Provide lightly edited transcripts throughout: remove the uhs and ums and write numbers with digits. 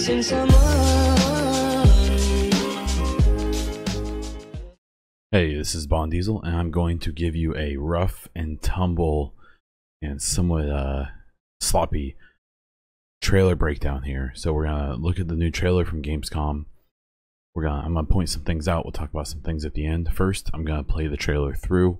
missing someone. Hey, this is Bond Diesel, and I'm going to give you a rough and tumble and somewhat sloppy trailer breakdown here. So we're gonna look at the new trailer from Gamescom. I'm gonna point some things out. We'll talk about some things at the end. First, I'm gonna play the trailer through.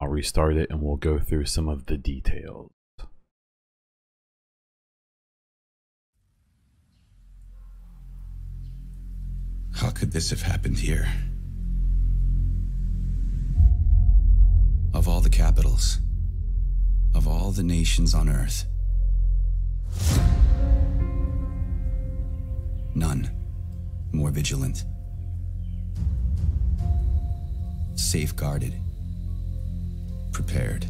I'll restart it, and we'll go through some of the details. How could this have happened here? Of all the capitals, of all the nations on Earth, none more vigilant, safeguarded, prepared.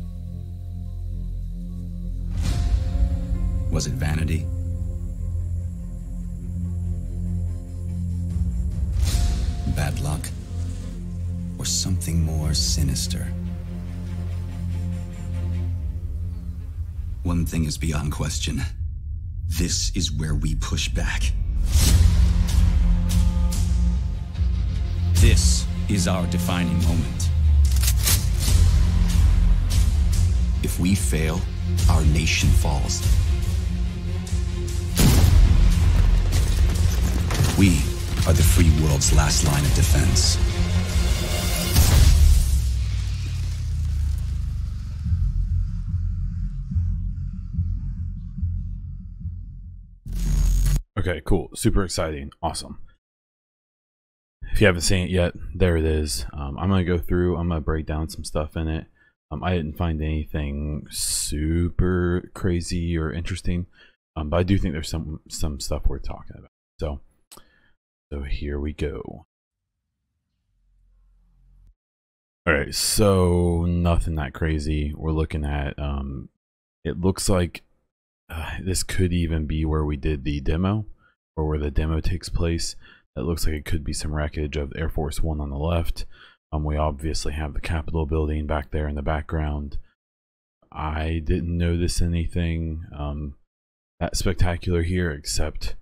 Was it vanity? Bad luck? Or something more sinister? One thing is beyond question. This is where we push back. This is our defining moment. If we fail, our nation falls. We are the free world's last line of defense. Okay, cool. Super exciting. Awesome. If you haven't seen it yet, there it is. I'm going to go through. I'm going to break down some stuff in it. I didn't find anything super crazy or interesting, but I do think there's some stuff worth talking about. So here we go. All right, so nothing that crazy. We're looking at, it looks like this could even be where we did the demo, or where the demo takes place. That looks like it could be some wreckage of Air Force One on the left. We obviously have the Capitol building back there in the background. I didn't notice anything that spectacular here, except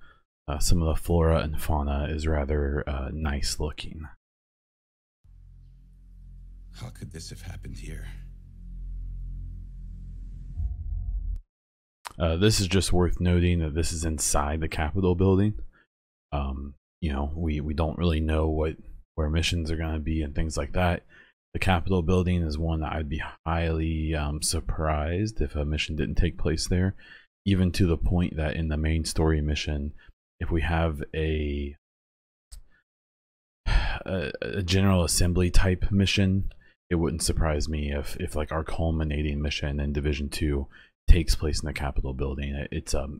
some of the flora and fauna is rather nice looking. How could this have happened here? This is just worth noting that this is inside the Capitol building. You know, we don't really know where missions are going to be and things like that. The Capitol building is one that I'd be highly surprised if a mission didn't take place there, even to the point that in the main story mission, if we have a General Assembly type mission, it wouldn't surprise me if like our culminating mission in Division 2 takes place in the Capitol building. It's a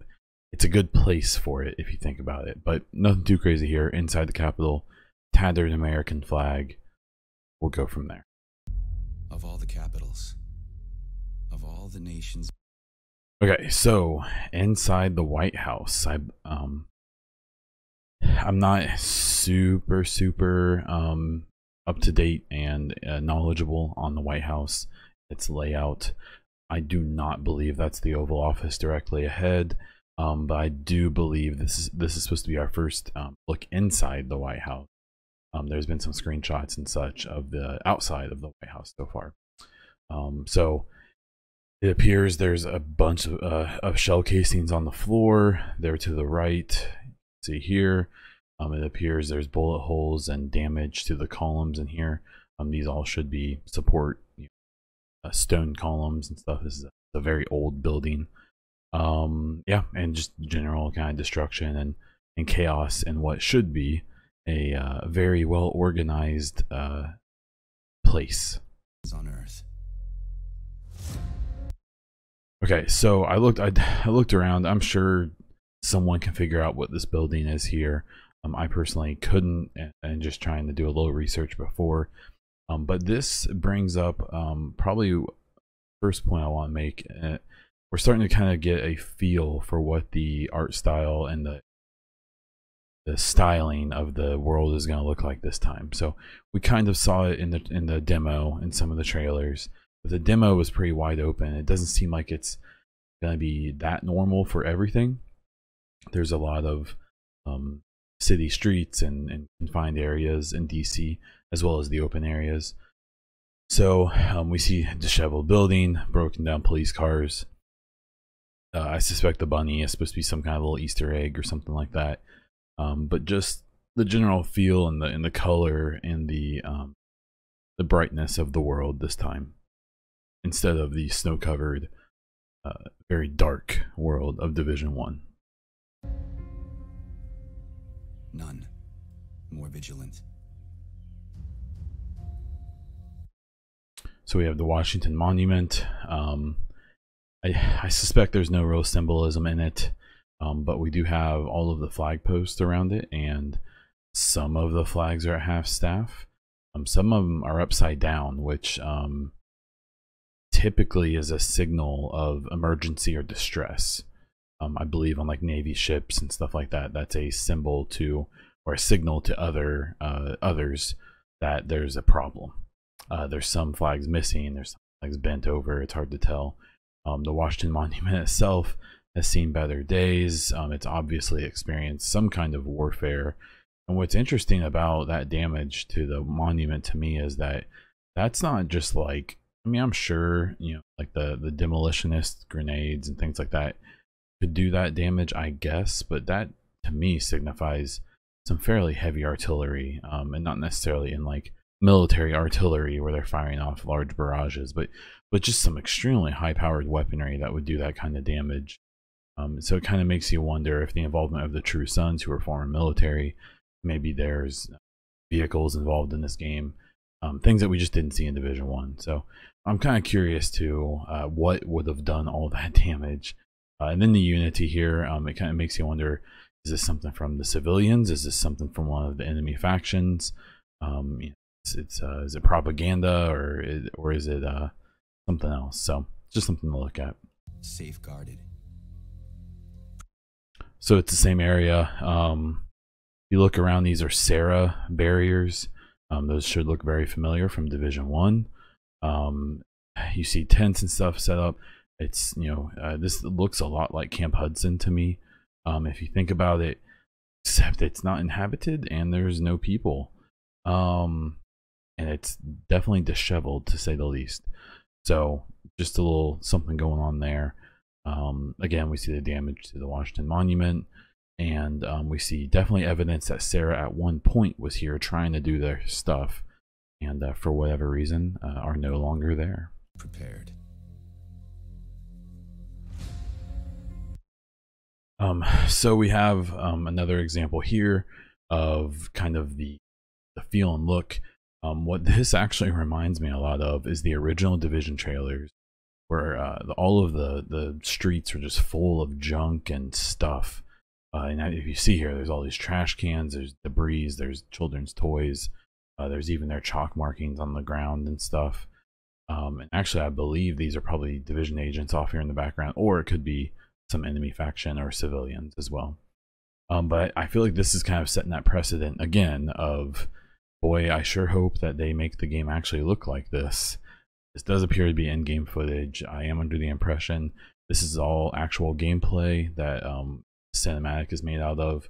good place for it if you think about it, but nothing too crazy here. Inside the Capitol, tattered American flag. We'll go from there. Of all the capitals, of all the nations. Okay, so inside the White House, I'm not super up to date and knowledgeable on the White House, its layout. I do not believe that's the Oval Office directly ahead, but I do believe this is supposed to be our first look inside the White House. There's been some screenshots and such of the outside of the White House so far. So it appears there's a bunch of shell casings on the floor there to the right. See here, it appears there's bullet holes and damage to the columns in here. These all should be support stone columns and stuff. This is a very old building. Yeah, and just general kind of destruction and chaos in what should be a very well organized place On Earth. Okay, so I looked around. I'm sure someone can figure out what this building is here. I personally couldn't, and just trying to do a little research before. But this brings up probably first point I want to make. We're starting to kind of get a feel for what the art style and the styling of the world is going to look like this time. So we kind of saw it in the demo and some of the trailers. But the demo was pretty wide open. It doesn't seem like it's going to be that normal for everything. There's a lot of city streets and confined areas in DC, as well as the open areas. So we see a disheveled building, broken down police cars. I suspect the bunny is supposed to be some kind of little Easter egg or something like that. But just the general feel and the color and the brightness of the world this time, instead of the snow-covered, very dark world of Division 1. None. More vigilant. So we have the Washington Monument. I suspect there's no real symbolism in it, but we do have all of the flag posts around it, and some of the flags are at half staff. Some of them are upside down, which typically is a signal of emergency or distress. I believe on like Navy ships and stuff like that, that's a symbol to, or a signal to others that there's a problem. There's some flags missing, there's some flags bent over, it's hard to tell. The Washington Monument itself has seen better days. It's obviously experienced some kind of warfare. And what's interesting about that damage to the monument to me is that that's not just like, I mean, I'm sure, you know, like the demolitionist grenades and things like that could do that damage, I guess, but that to me signifies some fairly heavy artillery, and not necessarily in like military artillery where they're firing off large barrages, but just some extremely high-powered weaponry that would do that kind of damage. So it kind of makes you wonder if the involvement of the True Sons, who are former military, maybe there's vehicles involved in this game, things that we just didn't see in Division 1. So I'm kind of curious to what would have done all that damage. And then the Unity here, it kind of makes you wonder, is this something from the civilians? Is this something from one of the enemy factions? You know, is it propaganda, or is it something else? So just something to look at. Safeguarded. So it's the same area. You look around, these are Sarah barriers. Those should look very familiar from Division 1. You see tents and stuff set up. It's, you know, this looks a lot like Camp Hudson to me, if you think about it, except it's not inhabited and there's no people. And it's definitely disheveled, to say the least. So just a little something going on there. Again, we see the damage to the Washington Monument, and we see definitely evidence that Sarah at one point was here trying to do their stuff, and for whatever reason are no longer there. Prepared. So we have another example here of kind of the feel and look. What this actually reminds me a lot of is the original Division trailers, where all of the streets are just full of junk and stuff. And if you see here, there's all these trash cans, there's debris, there's children's toys, there's even their chalk markings on the ground and stuff. And actually, I believe these are probably Division agents off here in the background, or it could be some enemy faction or civilians as well. But I feel like this is kind of setting that precedent again of, boy, I sure hope that they make the game actually look like this. This does appear to be in-game footage. I am under the impression this is all actual gameplay that cinematic is made out of.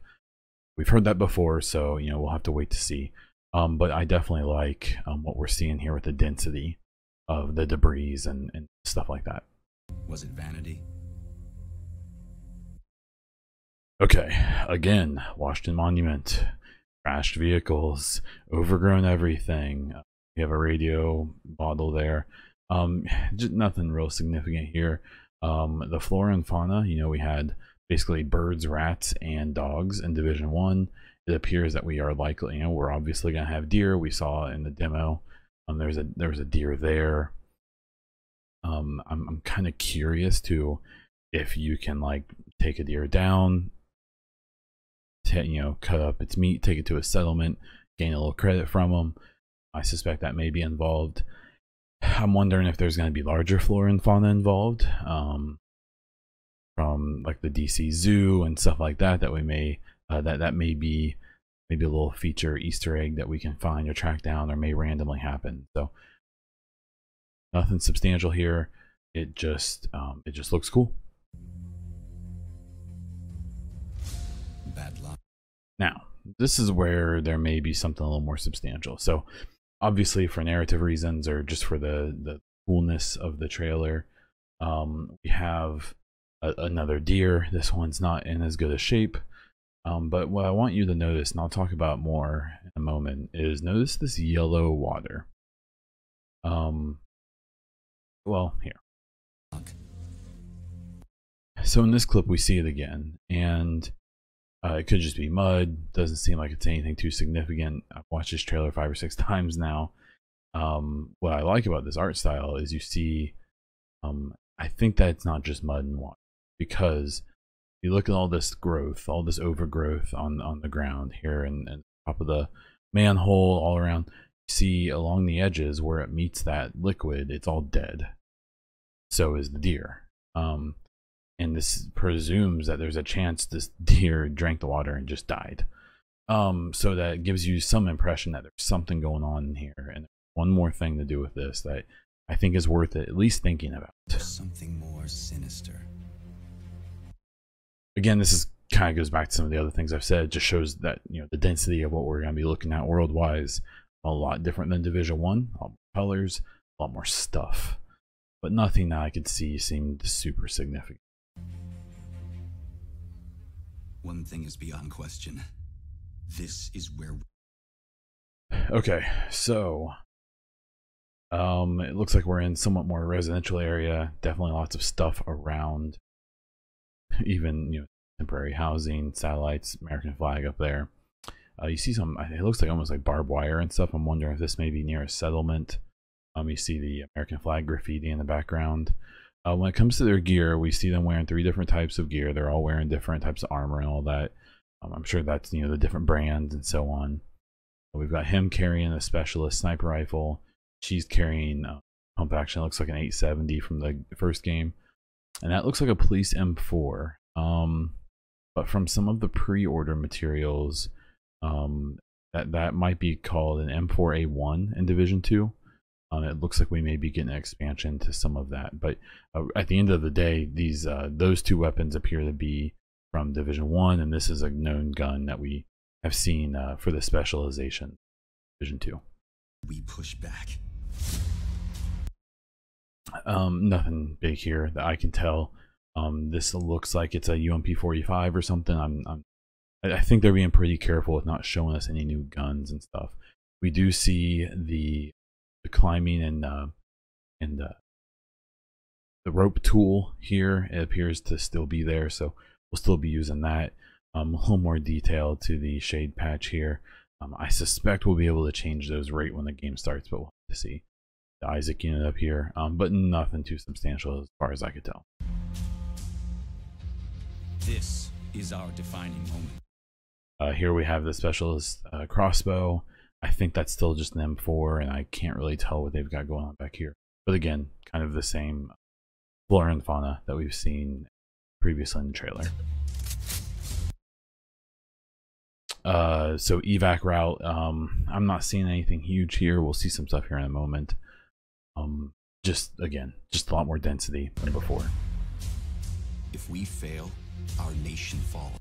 We've heard that before, so you know, we'll have to wait to see. But I definitely like what we're seeing here with the density of the debris and stuff like that. Was it vanity? Okay, again, Washington Monument, crashed vehicles, overgrown everything. We have a radio bottle there. Just nothing real significant here. The flora and fauna, you know, we had basically birds, rats, and dogs in Division 1. It appears that we are likely, you know, we're obviously going to have deer. We saw in the demo. There was a deer there. I'm kind of curious to if you can like take a deer down, you know, cut up its meat, take it to a settlement, gain a little credit from them. I suspect that may be involved. I'm wondering if there's going to be larger flora and fauna involved, from like the DC Zoo and stuff like that. That we may that may be maybe a little feature Easter egg that we can find or track down, or may randomly happen. So nothing substantial here. It just looks cool. Bad luck. Now, this is where there may be something a little more substantial. So, obviously, for narrative reasons or just for the coolness of the trailer, we have another deer. This one's not in as good a shape. But what I want you to notice, and I'll talk about more in a moment, is notice this yellow water. Well, here. So in this clip, we see it again, and it could just be mud. Doesn't seem like it's anything too significant. I've watched this trailer 5 or 6 times now. What I like about this art style is you see, I think that it's not just mud and water, because you look at all this growth, all this overgrowth on the ground here and top of the manhole all around. You see along the edges where it meets that liquid, it's all dead. So is the deer. And this presumes that there's a chance this deer drank the water and just died. So that gives you some impression that there's something going on in here. And one more thing to do with this that I think is worth it, at least thinking about. Something more sinister. Again, this is kind of goes back to some of the other things I've said. It just shows that, you know, the density of what we're going to be looking at world-wise a lot different than Division 1. A lot more colors, a lot more stuff, but nothing that I could see seemed super significant. One thing is beyond question. This is where. Okay, so it looks like we're in somewhat more residential area. Definitely lots of stuff around. Even, you know, temporary housing, satellites, American flag up there. You see some, it looks like almost like barbed wire and stuff. I'm wondering if this may be near a settlement. You see the American flag graffiti in the background. When it comes to their gear, we see them wearing 3 different types of gear. They're all wearing different types of armor and all that. I'm sure that's, you know, the different brands and so on. We've got him carrying a specialist sniper rifle. She's carrying pump action. It looks like an 870 from the first game. And that looks like a police M4. But from some of the pre-order materials, that might be called an M4A1 in Division 2. It looks like we may be getting an expansion to some of that. But at the end of the day, those 2 weapons appear to be from Division 1, and this is a known gun that we have seen for the specialization Division 2. We push back. Nothing big here that I can tell. This looks like it's a UMP-45 or something. I think they're being pretty careful with not showing us any new guns and stuff. We do see the climbing and the rope tool here. It appears to still be there, so we'll still be using that. A little more detail to the shade patch here. I suspect we'll be able to change those right when the game starts, but we'll have to see. The Isaac unit up here, but nothing too substantial as far as I could tell. This is our defining moment. Here we have the specialist crossbow. I think that's still just an M4, and I can't really tell what they've got going on back here. But again, kind of the same flora and fauna that we've seen previously in the trailer. So evac route, I'm not seeing anything huge here. We'll see some stuff here in a moment. Just a lot more density than before. If we fail, our nation falls.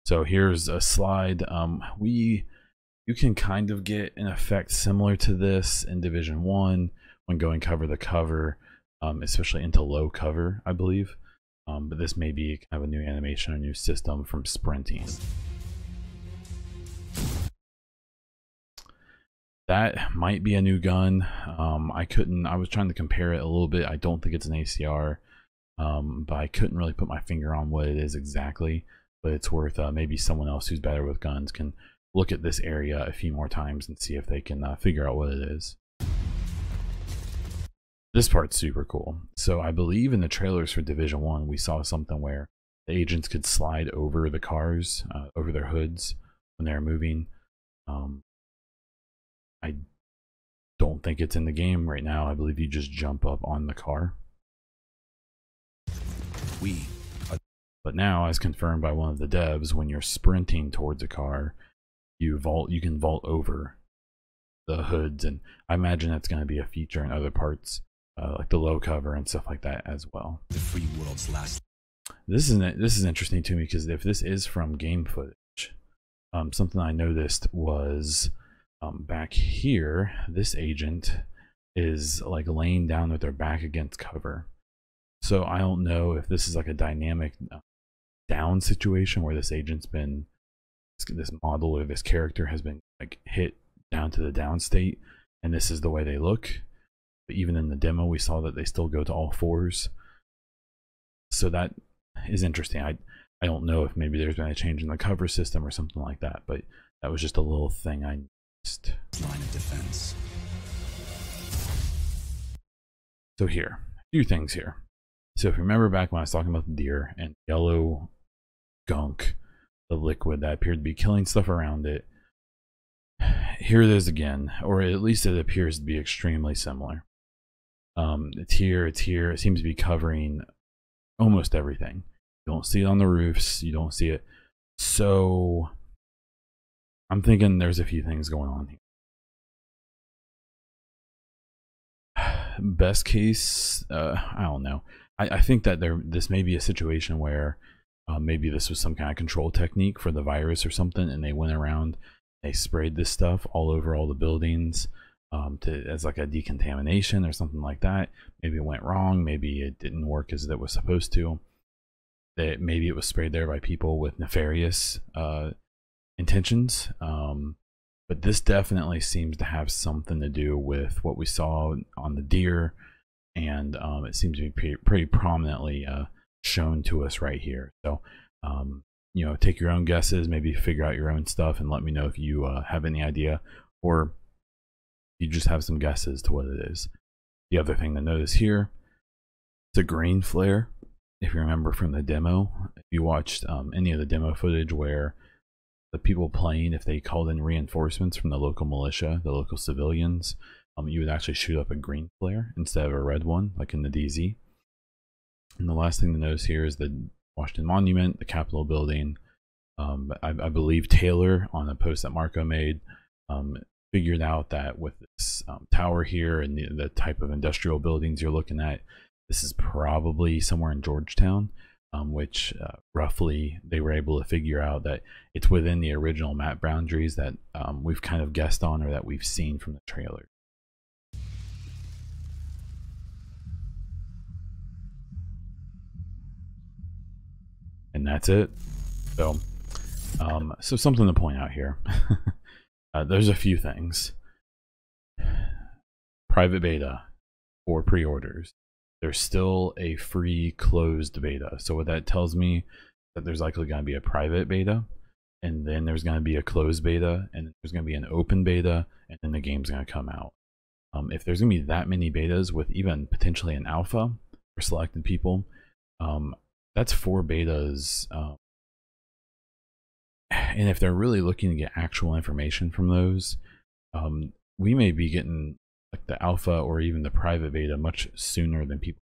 So here's a slide. You can kind of get an effect similar to this in Division 1 when going cover to cover, especially into low cover, I believe. But this may be kind of a new animation, a new system from sprinting. That might be a new gun. I was trying to compare it a little bit. I don't think it's an ACR, but I couldn't really put my finger on what it is exactly. But it's worth maybe someone else who's better with guns can look at this area a few more times and see if they can figure out what it is. This part's super cool. So I believe in the trailers for Division 1, we saw something where the agents could slide over the cars, over their hoods when they're moving. I don't think it's in the game right now. I believe you just jump up on the car. But now, as confirmed by one of the devs, when you're sprinting towards a car, you can vault over the hoods, and I imagine that's going to be a feature in other parts, like the low cover and stuff like that as well. The free world's last. This is interesting to me because if this is from game footage, something I noticed was back here, this agent is like laying down with their back against cover. So I don't know if this is like a dynamic down situation where this agent's been, this model or this character has been like hit down to the down state, and this is the way they look. But even in the demo, we saw that they still go to all fours. So that is interesting. I don't know if maybe there's been a change in the cover system or something like that, but that was just a little thing I noticed. Line of defense. So here, a few things here. So if you remember back when I was talking about the deer and yellow gunk, the liquid that appeared to be killing stuff around it, here it is again, or at least it appears to be extremely similar. It's here, it seems to be covering almost everything. You don't see it on the roofs, you don't see it. So I'm thinking there's a few things going on here. Best case, I don't know. I think that this may be a situation where maybe this was some kind of control technique for the virus or something, and they went around, they sprayed this stuff all over all the buildings as like a decontamination or something like that. Maybe it went wrong, maybe it didn't work as it was supposed to. Maybe it was sprayed there by people with nefarious intentions. But this definitely seems to have something to do with what we saw on the deer, and it seems to be pretty prominently shown to us right here. So you know, take your own guesses, maybe figure out your own stuff, and let me know if you have any idea, or you just have some guesses to what it is. The other thing to notice here, it's a green flare. If you remember from the demo, if you watched any of the demo footage where the people playing, if they called in reinforcements from the local militia, the local civilians, you would actually shoot up a green flare instead of a red one, like in the DZ. And the last thing to notice here is the Washington Monument, the Capitol building. I believe Taylor, on a post that Marco made, figured out that with this tower here and the type of industrial buildings you're looking at, this is probably somewhere in Georgetown, which roughly they were able to figure out that it's within the original map boundaries that we've kind of guessed on, or that we've seen from the trailer. And that's it. So something to point out here. There's a few things. Private beta for pre-orders. There's still a free closed beta. So what that tells me, that there's likely going to be a private beta, and then there's going to be a closed beta, and there's going to be an open beta, and then the game's going to come out. If there's going to be that many betas with even potentially an alpha for selected people, that's 4 betas. And if they're really looking to get actual information from those, we may be getting like the alpha or even the private beta much sooner than people.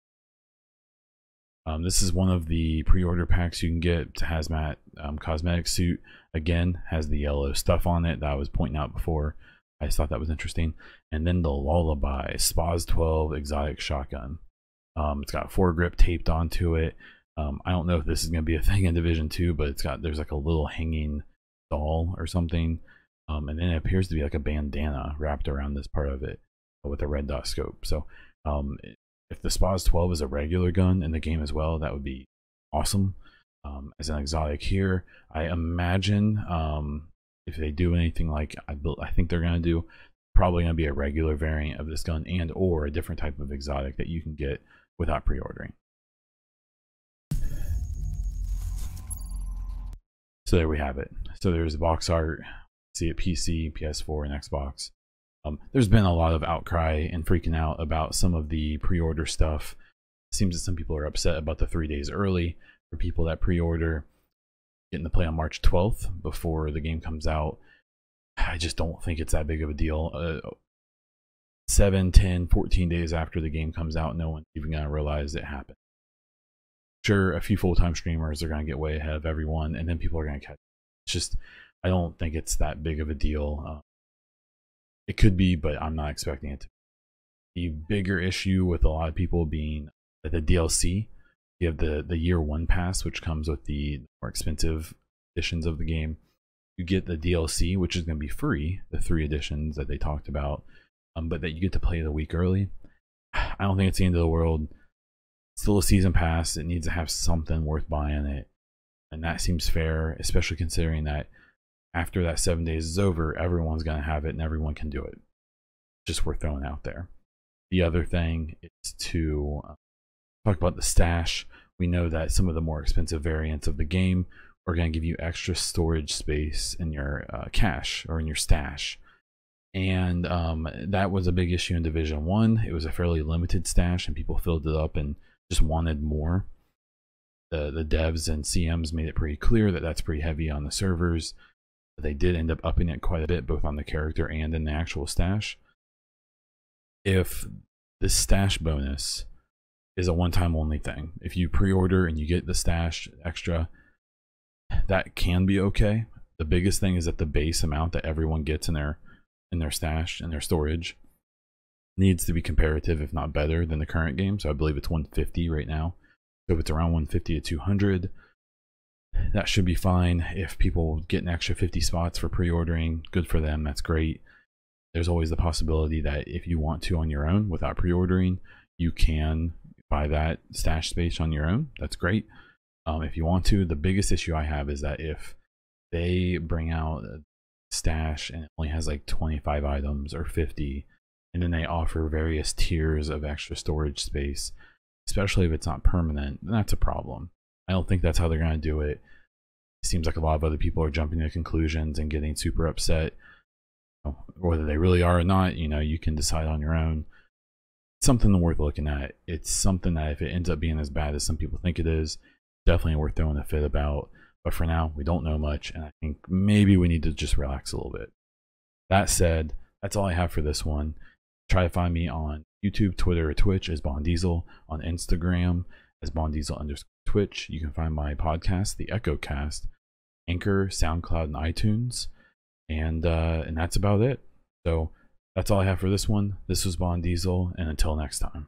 This is one of the pre-order packs you can get. It's a hazmat cosmetic suit. Again, has the yellow stuff on it that I was pointing out before. I just thought that was interesting. And then the Lullaby SPAS 12 exotic shotgun. It's got foregrip taped onto it. I don't know if this is going to be a thing in Division 2, but there's like a little hanging doll or something. And then it appears to be like a bandana wrapped around this part of it with a red dot scope. So if the SPAS 12 is a regular gun in the game as well, that would be awesome. As an exotic here, I imagine if they do anything like I think they're going to do, probably going to be a regular variant of this gun, and or a different type of exotic that you can get without pre-ordering. So there we have it. So there's the box art. See it PC, PS4, and Xbox. There's been a lot of outcry and freaking out about some of the pre-order stuff. It seems that some people are upset about the 3 days early for people that pre-order, getting to play on March 12th before the game comes out. I just don't think it's that big of a deal. 7, 10, 14 days after the game comes out, no one's even going to realize it happened. Sure, a few full-time streamers are going to get way ahead of everyone, and then people are going to catch. It's just, I don't think it's that big of a deal. It could be, but I'm not expecting it to be. The bigger issue with a lot of people being that the DLC, you have the year 1 pass, which comes with the more expensive editions of the game. you get the DLC, which is going to be free, the 3 editions that they talked about, but that you get to play it a week early. I don't think it's the end of the world. It's still a season pass. It needs to have something worth buying it, and that seems fair, especially considering that after that 7 days is over, everyone's going to have it and everyone can do it. Just worth throwing out there. The other thing is to talk about the stash. We know that some of the more expensive variants of the game are going to give you extra storage space in your cache or in your stash. And that was a big issue in Division 1. It was a fairly limited stash and people filled it up and just wanted more. The devs and CMs made it pretty clear that that's pretty heavy on the servers. They did end up upping it quite a bit, both on the character and in the actual stash. If this stash bonus is a one-time only thing, if you pre-order and you get the stash extra, that can be okay. The biggest thing is that the base amount that everyone gets in their stash and their storage needs to be comparative, if not better, than the current game. So I believe it's 150 right now. So if it's around 150 to 200, that should be fine. If people get an extra 50 spots for pre-ordering, good for them, that's great. There's always the possibility that if you want to on your own without pre-ordering, you can buy that stash space on your own. That's great. If you want to. The biggest issue I have is that if they bring out a stash and it only has like 25 items or 50, and then they offer various tiers of extra storage space, especially if it's not permanent, then that's a problem. I don't think that's how they're going to do it. It seems like a lot of other people are jumping to conclusions and getting super upset. Whether they really are or not, you can decide on your own. It's something worth looking at. It's something that if it ends up being as bad as some people think it is, definitely worth throwing a fit about. But for now, we don't know much, and I think maybe we need to just relax a little bit. That said, that's all I have for this one. Try to find me on YouTube, Twitter, or Twitch as Bond Diesel, on Instagram as BondDiesel_Twitch. You can find my podcast, The Echo Cast, Anchor, SoundCloud, and iTunes. And that's about it. So that's all I have for this one. This was Bond Diesel, and until next time.